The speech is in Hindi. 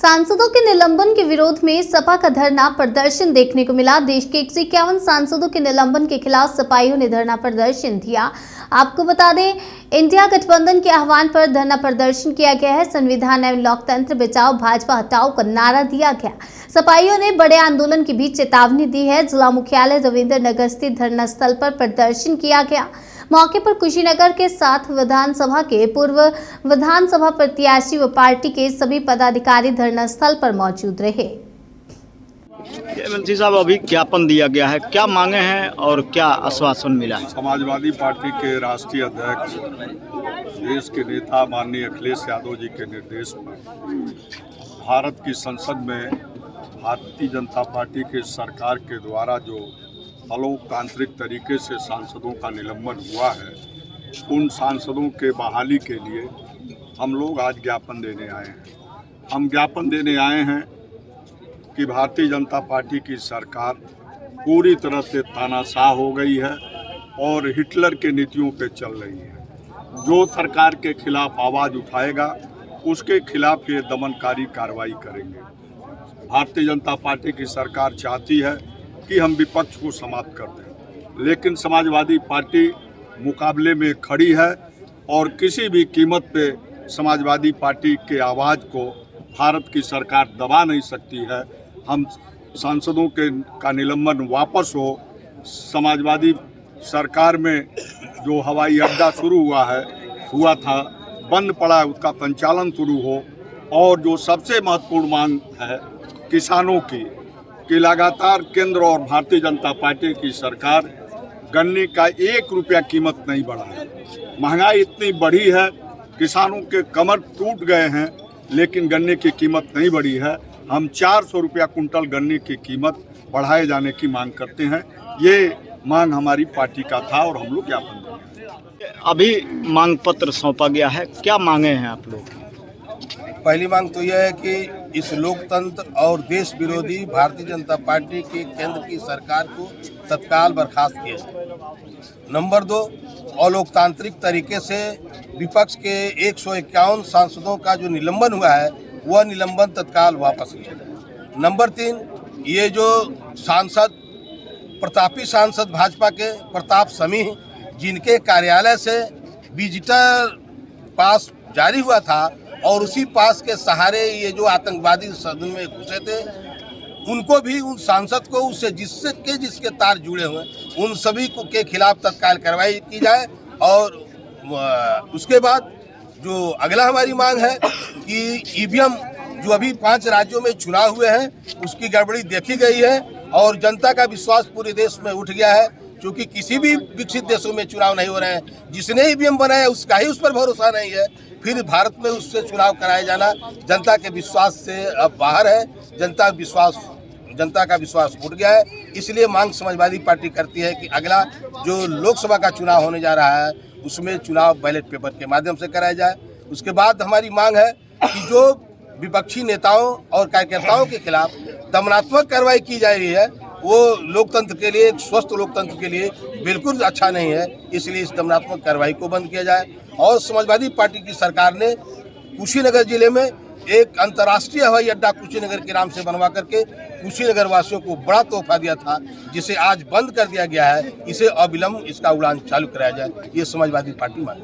सांसदों के निलंबन के विरोध में सपा का धरना प्रदर्शन देखने को मिला। देश के 151 सांसदों के निलंबन के खिलाफ सपाइयों ने धरना प्रदर्शन दिया। आपको बता दें, इंडिया गठबंधन के आह्वान पर धरना प्रदर्शन किया गया है। संविधान एवं लोकतंत्र बचाओ, भाजपा हटाओ का नारा दिया गया। सपाइयों ने बड़े आंदोलन की भी चेतावनी दी है। जिला मुख्यालय रविंद्र नगर स्थित धरना स्थल पर प्रदर्शन किया गया। मौके पर कुशीनगर के साथ विधानसभा के पूर्व विधानसभा प्रत्याशी व पार्टी के सभी पदाधिकारी धरना स्थल पर मौजूद रहे। मंत्री साहब, अभी ज्ञापन दिया गया है, क्या मांगे हैं और क्या आश्वासन मिला है? समाजवादी पार्टी के राष्ट्रीय अध्यक्ष, देश के नेता माननीय अखिलेश यादव जी के निर्देश पर भारत की संसद में भारतीय जनता पार्टी के सरकार के द्वारा जो अलोकतांत्रिक तरीके से सांसदों का निलंबन हुआ है, उन सांसदों के बहाली के लिए हम लोग आज ज्ञापन देने आए हैं। हम ज्ञापन देने आए हैं कि भारतीय जनता पार्टी की सरकार पूरी तरह से तानाशाह हो गई है और हिटलर के नीतियों पे चल रही है। जो सरकार के खिलाफ आवाज़ उठाएगा उसके खिलाफ ये दमनकारी कार्रवाई करेंगे। भारतीय जनता पार्टी की सरकार चाहती है कि हम विपक्ष को समाप्त कर दें, लेकिन समाजवादी पार्टी मुकाबले में खड़ी है और किसी भी कीमत पे समाजवादी पार्टी के आवाज़ को भारत की सरकार दबा नहीं सकती है। हम सांसदों का निलंबन वापस हो, समाजवादी सरकार में जो हवाई अड्डा शुरू हुआ था बंद पड़ा है, उसका संचालन शुरू हो, और जो सबसे महत्वपूर्ण मांग है किसानों की कि लगातार केंद्र और भारतीय जनता पार्टी की सरकार गन्ने का 1 रुपया कीमत नहीं बढ़ा है। महंगाई इतनी बढ़ी है, किसानों के कमर टूट गए हैं, लेकिन गन्ने की कीमत नहीं बढ़ी है। हम 400 रुपया कुंटल गन्ने की कीमत बढ़ाए जाने की मांग करते हैं। ये मांग हमारी पार्टी का था और हम लोग ज्ञापन देंगे। अभी मांग पत्र सौंपा गया है, क्या मांगे हैं आप लोग? पहली मांग तो यह है कि इस लोकतंत्र और देश विरोधी भारतीय जनता पार्टी की केंद्र की सरकार को तत्काल बर्खास्त किया जाए। नंबर 2, अलोकतांत्रिक तरीके से विपक्ष के 151 सांसदों का जो निलंबन हुआ है वह निलंबन तत्काल वापस लिया जाए। नंबर 3, ये जो सांसद प्रतापी सांसद भाजपा के प्रताप समीह, जिनके कार्यालय से विजिटर पास जारी हुआ था और उसी पास के सहारे ये जो आतंकवादी सदन में घुसे थे, उनको भी, उन सांसद को, उससे जिसके तार जुड़े हुए उन सभी को के खिलाफ तत्काल कार्रवाई की जाए। और उसके बाद जो अगला हमारी मांग है कि ईवीएम जो अभी 5 राज्यों में चुनाव हुए हैं उसकी गड़बड़ी देखी गई है और जनता का विश्वास पूरे देश में उठ गया है, क्योंकि किसी भी विकसित देशों में चुनाव नहीं हो रहे हैं। जिसने ईवीएम बनाया उसका ही उस पर भरोसा नहीं है, फिर भारत में उससे चुनाव कराया जाना जनता के विश्वास से अब बाहर है। जनता का विश्वास उठ गया है। इसलिए मांग समाजवादी पार्टी करती है कि अगला जो लोकसभा का चुनाव होने जा रहा है उसमें चुनाव बैलेट पेपर के माध्यम से कराया जाए। उसके बाद हमारी मांग है कि जो विपक्षी नेताओं और कार्यकर्ताओं के खिलाफ दमनात्मक कार्रवाई की जा रही है वो लोकतंत्र के लिए, स्वस्थ लोकतंत्र के लिए बिल्कुल अच्छा नहीं है। इसलिए इस दमनात्मक कार्रवाई को बंद किया जाए। और समाजवादी पार्टी की सरकार ने कुशीनगर जिले में एक अंतर्राष्ट्रीय हवाई अड्डा कुशीनगर के नाम से बनवा करके कुशीनगर वासियों को बड़ा तोहफा दिया था, जिसे आज बंद कर दिया गया है। इसे अविलंब इसका उड़ान चालू कराया जाए, ये समाजवादी पार्टी मांग